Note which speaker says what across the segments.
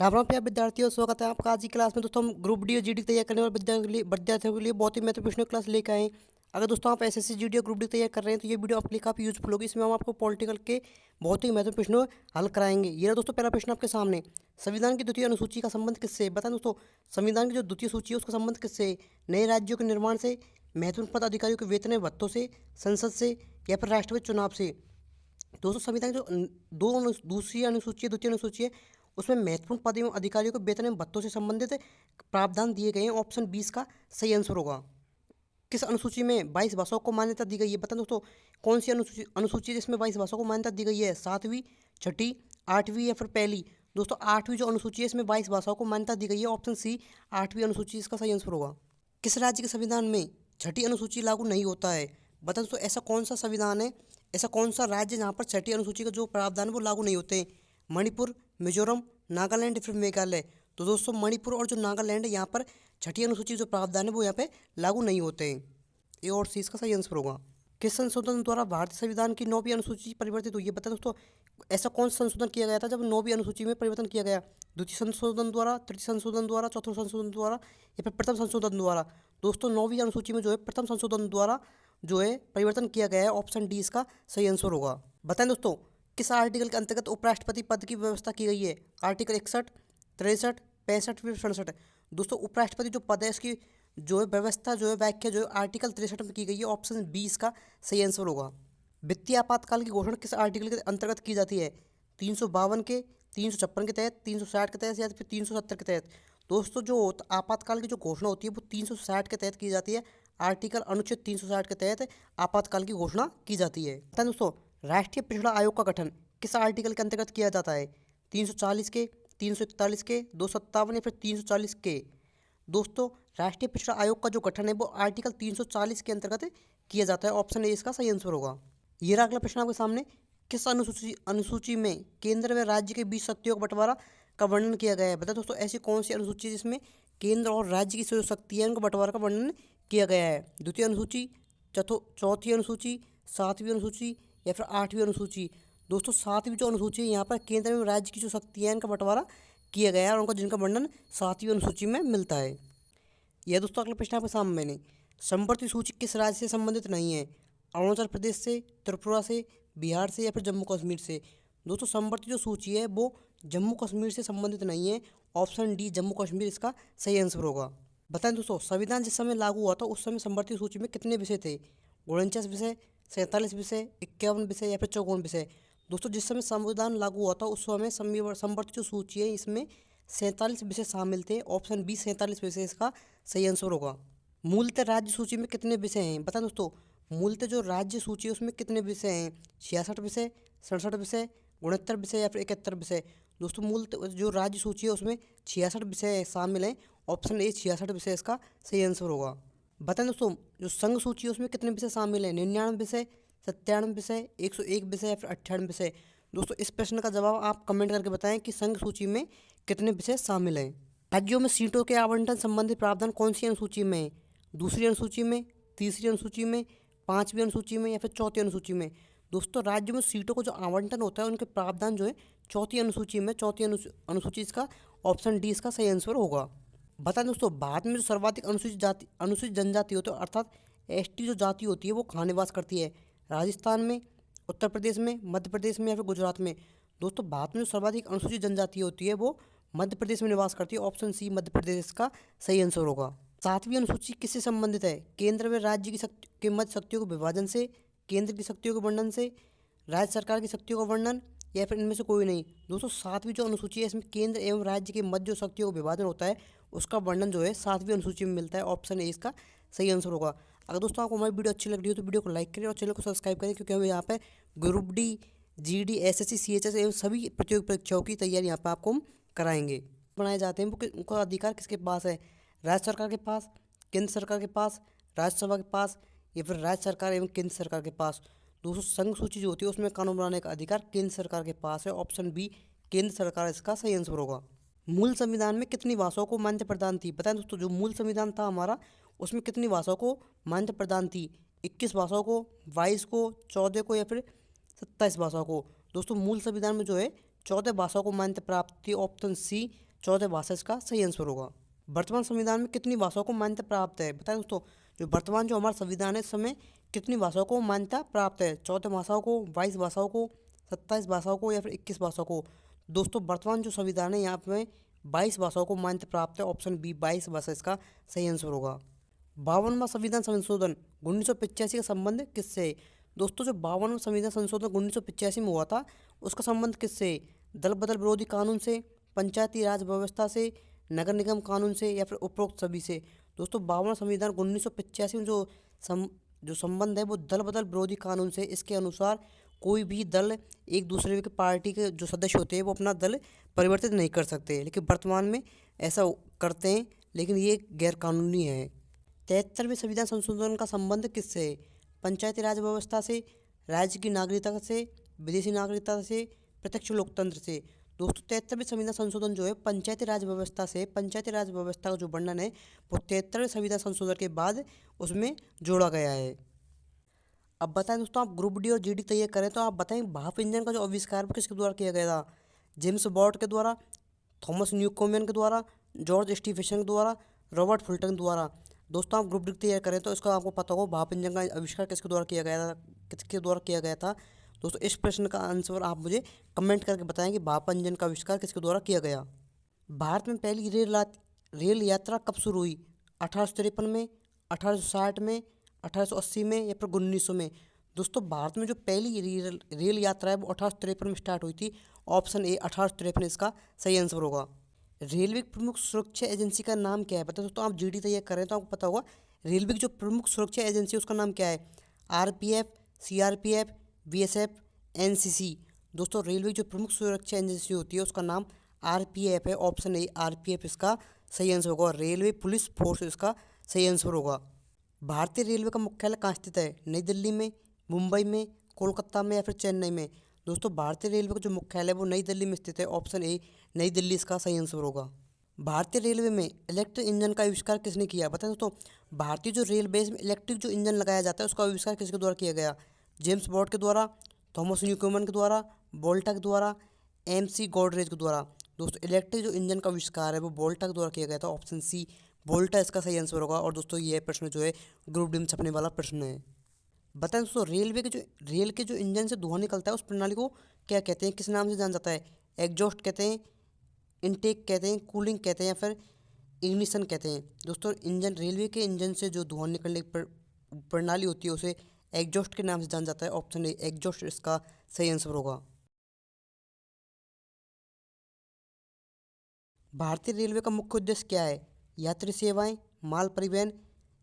Speaker 1: राम राम प्यारे विद्यार्थियों, स्वागत है आपका आज की क्लास में। दोस्तों, हम ग्रुप डी और जीडी तैयार करने वाले विद्यार्थियों के लिए बहुत ही महत्वपूर्ण क्लास लेकर आए हैं। अगर दोस्तों आप एसएससी जीडी और ग्रुप डी तैयार कर रहे हैं तो ये वीडियो आपके लिए काफ़ी यूजफुल होगी। इसमें हम आपको पॉलिटिकल के बहुत ही महत्वपूर्ण प्रश्न हल कराएंगे। ये रहा दोस्तों पहला प्रश्न आपके सामने। संविधान की द्वितीय अनुसूची का संबंध किससे? बताएं दोस्तों, संविधान की जो द्वितीय सूची है उसका संबंध किससे? नए राज्यों के निर्माण से, महत्वपूर्ण पद अधिकारियों के वेतन एवं भत्तों से, संसद से, या फिर राष्ट्रपति चुनाव से? दोस्तों, संविधान की जो दूसरी अनुसूची है, द्वितीय अनुसूची है, उसमें महत्वपूर्ण पद एवं अधिकारियों को वेतन एवं भत्तों से संबंधित प्रावधान दिए गए हैं। ऑप्शन 20 का सही आंसर होगा। किस अनुसूची में 22 भाषाओं को मान्यता दी गई है? बताएं दोस्तों, कौन सी अनुसूची है जिसमें 22 भाषाओं को मान्यता दी गई है? 7वीं, छठी, 8वीं या फिर पहली? दोस्तों, 8वीं जो अनुसूची है इसमें 22 भाषाओं को मान्यता दी गई है। ऑप्शन सी 8वीं अनुसूची इसका सही आंसर होगा। किस राज्य के संविधान में छठी अनुसूची लागू नहीं होता है? बता दोस्तों, ऐसा कौन सा संविधान है, ऐसा कौन सा राज्य जहाँ पर छठी अनुसूची का जो प्रावधान है वो लागू नहीं होते हैं? मणिपुर, मिजोरम, नागालैंड, फिर मेघालय? तो दोस्तों, मणिपुर और जो नागालैंड है यहाँ पर छठी अनुसूची जो प्रावधान है वो यहाँ पे लागू नहीं होते हैं। ए और सी इसका सही आंसर होगा। किस संशोधन द्वारा भारतीय संविधान की 9वीं अनुसूची परिवर्तित हुई है? बता दोस्तों, ऐसा कौन सा संशोधन किया गया था जब 9वीं अनुसूची में परिवर्तन किया गया? द्वितीय संशोधन द्वारा, तृतीय संशोधन द्वारा, चौथे संशोधन द्वारा, या फिर प्रथम संशोधन द्वारा? दोस्तों, 9वीं अनुसूची में जो है प्रथम संशोधन द्वारा जो है परिवर्तन किया गया है। ऑप्शन डी इसका सही आंसर होगा। बताएं दोस्तों, किस आर्टिकल के अंतर्गत उपराष्ट्रपति पद की व्यवस्था की गई है? आर्टिकल 61, 63, 65, फिर 67? दोस्तों, उपराष्ट्रपति जो पद है इसकी जो है व्यवस्था जो है व्याख्या जो है आर्टिकल 63 में की गई है। ऑप्शन 20 का सही आंसर होगा। वित्तीय आपातकाल की घोषणा किस आर्टिकल के अंतर्गत की जाती है? 352 के, 356 के तहत, 360 के तहत, या फिर 370 के तहत? दोस्तों, जो आपातकाल की जो घोषणा होती है वो 360 के तहत की जाती है। आर्टिकल अनुच्छेद 360 के तहत आपातकाल की घोषणा की जाती है। दोस्तों, राष्ट्रीय पिछड़ा आयोग का गठन किस आर्टिकल के अंतर्गत किया जाता है? 340 के, 341 के, 257 या फिर 340 के? दोस्तों, राष्ट्रीय पिछड़ा आयोग का जो गठन है वो आर्टिकल 340 के अंतर्गत किया जाता है। ऑप्शन ए इसका सही आंसर होगा। ये रहा अगला प्रश्न आपके सामने। किस अनुसूची में केंद्र व राज्य के बीच शक्तियों का बंटवारा का वर्णन किया गया है? बता दोस्तों, ऐसी कौन सी अनुसूची है जिसमें केंद्र और राज्य की जो शक्ति है उनका बंटवारा का वर्णन किया गया है? द्वितीय अनुसूची, चौथी अनुसूची, 7वीं अनुसूची, या फिर 8वीं अनुसूची? दोस्तों, 7वीं जो अनुसूची है यहाँ पर केंद्र एवं राज्य की जो शक्ति है इनका बंटवारा किया गया है और उनका जिनका वर्णन 7वीं अनुसूची में मिलता है। यह दोस्तों अगला प्रश्न आपके सामने मैंने। संवर्ती सूची किस राज्य से संबंधित नहीं है? अरुणाचल प्रदेश से, त्रिपुरा से, बिहार से, या फिर जम्मू कश्मीर से? दोस्तों, संवर्ती जो सूची है वो जम्मू कश्मीर से संबंधित नहीं है। ऑप्शन डी जम्मू कश्मीर इसका सही आंसर होगा। बताएं दोस्तों, संविधान जिस समय लागू हुआ था उस समय संवर्ती सूची में कितने विषय थे? 49 विषय, 47 विषय, 51 विषय, या फिर 54 विषय? दोस्तों, जिस समय संविधान लागू हुआ था उस समय संवर्ती जो सूची है इसमें 47 विषय शामिल थे। ऑप्शन बी 47 विषय इसका सही आंसर होगा। मूलतः राज्य सूची में कितने विषय हैं? बताएं दोस्तों, मूलतः जो राज्य सूची है उसमें कितने विषय हैं? 66 विषय, 67 विषय, 69 विषय, या फिर 71 विषय? दोस्तों, मूलतः जो राज्य सूची है उसमें 66 विषय शामिल हैं। ऑप्शन ए 66 विषय इसका सही आंसर होगा। बताएं दोस्तों, जो संघ सूची है उसमें कितने विषय शामिल हैं? 99 विषय, 97 विषय, 101 विषय, या फिर 98 विषय? दोस्तों, इस प्रश्न का जवाब आप कमेंट करके बताएं कि संघ सूची में कितने विषय शामिल हैं। राज्यों में सीटों के आवंटन संबंधी प्रावधान कौन सी अनुसूची में है? दूसरी अनुसूची में, तीसरी अनुसूची में, 5वीं अनुसूची में, या फिर चौथी अनुसूची में? दोस्तों, राज्यों में सीटों को जो आवंटन होता है उनके प्रावधान जो है चौथी अनुसूची में, चौथी अनुसूची इसका ऑप्शन डी इसका सही आंसर होगा। बताएं दोस्तों, भारत में जो सर्वाधिक अनुसूचित जनजाति होती है अर्थात एसटी जो जाति होती है वो कहाँ निवास करती है? राजस्थान में, उत्तर प्रदेश में, मध्य प्रदेश में, या फिर गुजरात में? दोस्तों, भारत में जो सर्वाधिक अनुसूचित जनजाति होती है वो मध्य प्रदेश में निवास करती है। ऑप्शन सी मध्य प्रदेश का सही आंसर होगा। 7वीं अनुसूची किससे संबंधित है? केंद्र व राज्य की शक्ति के मध्य शक्तियों के विभाजन से, केंद्र की शक्तियों के वर्णन से, राज्य सरकार की शक्तियों का वर्णन, या फिर इनमें से कोई नहीं? दोस्तों, 7वीं जो अनुसूची है इसमें केंद्र एवं राज्य के मध्य जो शक्तियों का विभाजन होता है उसका वर्णन जो है 7वीं अनुसूची में मिलता है। ऑप्शन ए इसका सही आंसर होगा। अगर दोस्तों आपको हमारी वीडियो अच्छी लग रही हो तो वीडियो को लाइक करें और चैनल को सब्सक्राइब करें, क्योंकि हम यहाँ पे group D, GD, SSC, CHS एवं सभी प्रतियोगी परीक्षाओं की तैयारी यहाँ पे आपको हम कराएंगे। बनाए जाते हैं वो उनका अधिकार किसके पास है? राज्य सरकार के पास, केंद्र सरकार के पास, राज्यसभा के पास, या फिर राज्य सरकार एवं केंद्र सरकार के पास? दोस्तों, संघ सूची जो होती है उसमें कानून बनाने का अधिकार केंद्र सरकार के पास है। ऑप्शन बी केंद्र सरकार इसका सही आंसर होगा। मूल संविधान में कितनी भाषाओं को मान्यता प्रदान थी? बताएं दोस्तों, जो मूल संविधान था हमारा उसमें कितनी भाषाओं को मान्यता प्रदान थी? 21 भाषाओं को, 22 को, 14 को, या फिर 27 भाषाओं को? दोस्तों, मूल संविधान में जो है 14 भाषाओं को मान्यता प्राप्त थी। ऑप्शन सी 14 भाषा इसका सही आंसर होगा। वर्तमान संविधान में कितनी भाषाओं को मान्यता प्राप्त है? बताएं दोस्तों, जो हमारा संविधान है इस समय कितनी भाषाओं को मान्यता प्राप्त है? 14 भाषाओं को, 22 भाषाओं को, 27 भाषाओं को या फिर 21 भाषाओं को? दोस्तों वर्तमान जो संविधान है यहाँ पे 22 भाषाओं को मान्यता प्राप्त है। ऑप्शन बी 22 भाषा इसका सही आंसर होगा। 52वां संविधान संशोधन 1985 का संबंध किससे है? दोस्तों जो 52वां संविधान संशोधन 1985 में हुआ था उसका संबंध किससे है? दल बदल विरोधी कानून से, पंचायती राज व्यवस्था से, नगर निगम कानून से या फिर उपरोक्त सभी से? दोस्तों 52वां संविधान 1985 में जो संबंध है वो दल बदल विरोधी कानून से। इसके अनुसार कोई भी दल एक दूसरे के पार्टी के जो सदस्य होते हैं वो अपना दल परिवर्तित नहीं कर सकते, लेकिन वर्तमान में ऐसा करते हैं, लेकिन ये गैर कानूनी है। 73वें संविधान संशोधन का संबंध किससे है? पंचायती राज व्यवस्था से, राज्य की नागरिकता से, विदेशी नागरिकता से, प्रत्यक्ष लोकतंत्र से? दोस्तों 73वें संविधान संशोधन जो है पंचायती राज व्यवस्था से। पंचायती राज व्यवस्था का जो वर्णन है वो 73वें संविधान संशोधन के बाद उसमें जोड़ा गया है। अब बताएं दोस्तों, आप ग्रुप डी और जीडी तैयार करें तो आप बताएं भाप इंजन का जो आविष्कार वो किसके द्वारा किया गया था? जेम्स बॉट के द्वारा, थॉमस न्यूकोमेन के द्वारा, जॉर्ज स्टीफेसन के द्वारा, रॉबर्ट फुल्टन के द्वारा? दोस्तों आप ग्रुप डी तैयार करें तो इसका आपको पता होगा भाप इंजन का आविष्कार किसके द्वारा किया गया था, किसके द्वारा किया गया था? दोस्तों इस प्रश्न का आंसर आप मुझे कमेंट करके बताएं कि भाप इंजन का आविष्कार किसके द्वारा किया गया। भारत में पहली रेल यात्रा कब शुरू हुई? 1853 में, 1860 में, 1880 में या फिर 1900 में? दोस्तों भारत में जो पहली रेल यात्रा है वो 1853 में स्टार्ट हुई थी। ऑप्शन ए 1853 इसका सही आंसर होगा। रेलवे की प्रमुख सुरक्षा एजेंसी का नाम क्या है? पता है दोस्तों, आप जीडी तैयार करें तो आपको पता होगा रेलवे की जो प्रमुख सुरक्षा एजेंसी है उसका नाम क्या है? RPF, CRPF, BSF, NCC? दोस्तों रेलवे की जो प्रमुख सुरक्षा एजेंसी होती है उसका नाम आरपीएफ है। ऑप्शन ए आरपीएफ इसका सही आंसर होगा। रेलवे पुलिस फोर्स इसका सही आंसर होगा। भारतीय रेलवे का मुख्यालय कहाँ स्थित है? नई दिल्ली में, मुंबई में, कोलकाता में या फिर चेन्नई में? दोस्तों भारतीय रेलवे का जो मुख्यालय है वो नई दिल्ली में स्थित है। ऑप्शन ए नई दिल्ली इसका सही आंसर होगा। भारतीय रेलवे में इलेक्ट्रिक इंजन का आविष्कार किसने किया? बताएं दोस्तों, भारतीय जो रेलवे में इलेक्ट्रिक जो इंजन लगाया जाता है उसका आविष्कार किसके द्वारा किया गया? जेम्स बॉट के द्वारा, थॉमस न्यूकोमन के द्वारा, वोल्टा के द्वारा, एमसी गॉडरेज के द्वारा? दोस्तों इलेक्ट्रिक जो इंजन का आविष्कार है वो वोल्टा के द्वारा किया गया था। ऑप्शन सी वोल्टा इसका सही आंसर होगा। और दोस्तों ये प्रश्न जो है ग्रुप डी में छपने वाला प्रश्न है। बताएं दोस्तों, रेल के जो इंजन से धुआं निकलता है उस प्रणाली को क्या कहते हैं, किस नाम से जाना जाता है? एग्जॉस्ट कहते हैं, इनटेक कहते हैं, कूलिंग कहते हैं या फिर इग्निशन कहते हैं? दोस्तों रेलवे के इंजन से जो धुआं निकलने की प्रणाली होती है उसे एग्जॉस्ट के नाम से जाना जाता है। ऑप्शन ए एग्जॉस्ट इसका सही आंसर होगा। भारतीय रेलवे का मुख्य उद्देश्य क्या है? यात्री सेवाएं, माल परिवहन,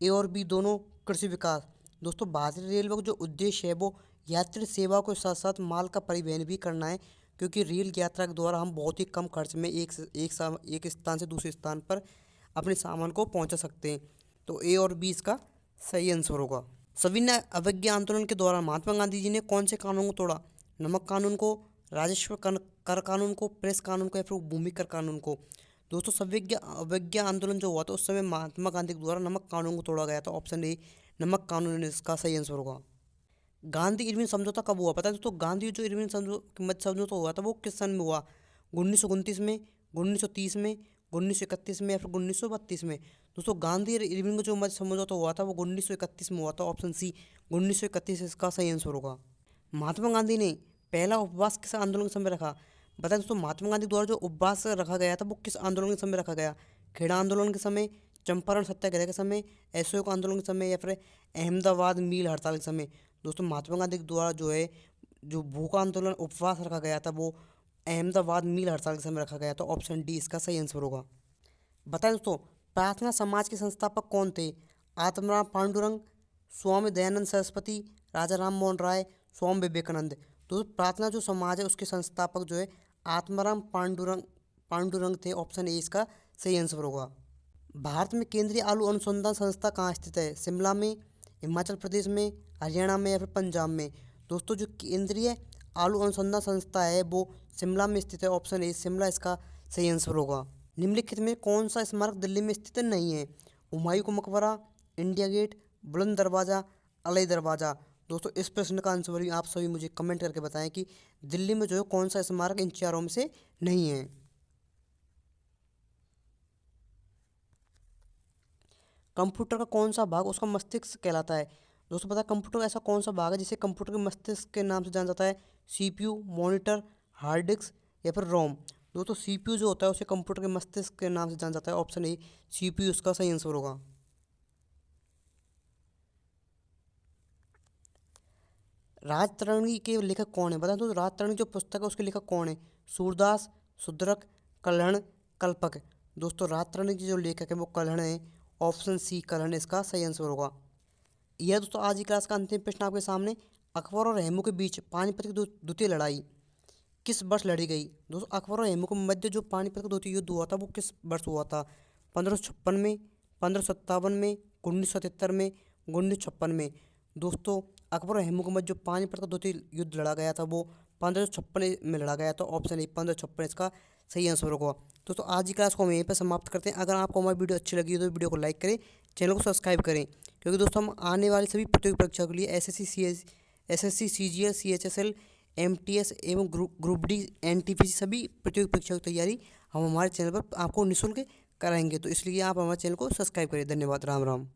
Speaker 1: ए और बी दोनों, कृषि विकास? दोस्तों भारतीय रेलवे का जो उद्देश्य है वो यात्री सेवा के साथ साथ माल का परिवहन भी करना है, क्योंकि रेल यात्रा के द्वारा हम बहुत ही कम खर्च में एक स्थान से दूसरे स्थान पर अपने सामान को पहुंचा सकते हैं। तो ए और बी इसका सही आंसर होगा। सविनय अवज्ञा आंदोलन के दौरान महात्मा गांधी जी ने कौन से कानून को तोड़ा? नमक कानून को, राजस्व कर कानून को, प्रेस कानून को या फिर भूमि कर कानून को? दोस्तों अवज्ञा आंदोलन जो हुआ था उस समय महात्मा गांधी के द्वारा नमक कानून को तोड़ा गया था। ऑप्शन ए नमक कानून इसका सही आंसर होगा। गांधी इरविन समझौता कब हुआ? पता है दोस्तों, गांधी जो इरविन समझौता हुआ था वो किस सन में हुआ? 1929 में, 1930 में, 1931 में या फिर 1932 में? दोस्तों गांधी और इरविन का जो मध्य समझौता हुआ था वो 1931 में हुआ था। ऑप्शन सी 1931 इसका सही आंसर होगा। महात्मा गांधी ने पहला उपवास किस आंदोलन के समय रखा? बताएं दोस्तों, महात्मा गांधी द्वारा जो उपवास रखा गया था वो किस आंदोलन के समय रखा गया? खेड़ा आंदोलन के समय, चंपारण सत्याग्रह के समय, असहयोग आंदोलन के समय या फिर अहमदाबाद मील हड़ताल के समय? दोस्तों महात्मा गांधी के द्वारा जो भूख आंदोलन उपवास रखा गया था वो अहमदाबाद मील हड़ताल के समय रखा गया था। ऑप्शन डी इसका सही आंसर होगा। बताएं दोस्तों, प्रार्थना समाज के संस्थापक कौन थे? आत्माराम पांडुरंग, स्वामी दयानंद सरस्वती, राजा राम मोहन राय, स्वामी विवेकानंद? दोस्तों प्रार्थना जो समाज है उसके संस्थापक जो है आत्माराम पांडुरंग थे। ऑप्शन ए इसका सही आंसर होगा। भारत में केंद्रीय आलू अनुसंधान संस्था कहाँ स्थित है? शिमला में, हिमाचल प्रदेश में, हरियाणा में या फिर पंजाब में? दोस्तों जो केंद्रीय आलू अनुसंधान संस्था है वो शिमला में स्थित है। ऑप्शन ए शिमला इसका सही आंसर होगा। निम्नलिखित में कौन सा स्मारक दिल्ली में स्थित नहीं है? हुमायूं का मकबरा, इंडिया गेट, बुलंद दरवाज़ा, अलई दरवाज़ा? दोस्तों इस प्रश्न का आंसर भी आप सभी मुझे कमेंट करके बताएं कि दिल्ली में जो है कौन सा स्मारक इन चारों में से नहीं है। कंप्यूटर का कौन सा भाग उसका मस्तिष्क कहलाता है? दोस्तों पता है कंप्यूटर का ऐसा कौन सा भाग है जिसे कंप्यूटर के मस्तिष्क के नाम से जाना जाता है? सीपीयू, मॉनिटर, हार्ड डिस्क या फिर रोम। दोस्तों सीपीयू जो होता है उसे कंप्यूटर के मस्तिष्क के नाम से जाना जाता है। ऑप्शन ए सीपीयू इसका सही आंसर होगा। राजतरंगी के लेखक कौन है? बता दो राजतरंगी जो पुस्तक है उसके लेखक कौन है? सूरदास, शुद्रक, कल्हण, कल्पक। दोस्तों राजतरंगी जो लेखक है वो कल्हण है। ऑप्शन सी कल्हण इसका सही आंसर होगा। यह दोस्तों आज की क्लास का अंतिम प्रश्न आपके सामने। अकबर और हेमू के बीच पानीपत की द्वितीय लड़ाई किस वर्ष लड़ी गई? दोस्तों अकबर और हेमू के मध्य जो पानीपत का द्वितीय युद्ध हुआ था वो किस वर्ष हुआ था? 1556 में, 1557 में, 1977 में, 1956 में। दोस्तों अकबर और हेमू के मध्य जो पानीपत का द्वितीय युद्ध लड़ा गया था वो 1556 में लड़ा गया था। ऑप्शन ए 1556 इसका सही आंसर होगा। दोस्तों आज की क्लास को हम यहीं पर समाप्त करते हैं। अगर आपको हमारी वीडियो अच्छी लगी हो तो वीडियो को लाइक करें, चैनल को सब्सक्राइब करें, क्योंकि दोस्तों हम आने वाली सभी प्रतियोगी परीक्षा के लिए एसएससी, सीजीएल, सीएचएसएल, एमटीएस एवं ग्रुप डी, एनटीपीसी सभी प्रतियोगी परीक्षाओं की तैयारी हम हमारे चैनल पर आपको निःशुल्क कराएंगे। तो इसलिए आप हमारे चैनल को सब्सक्राइब करें। धन्यवाद। राम राम।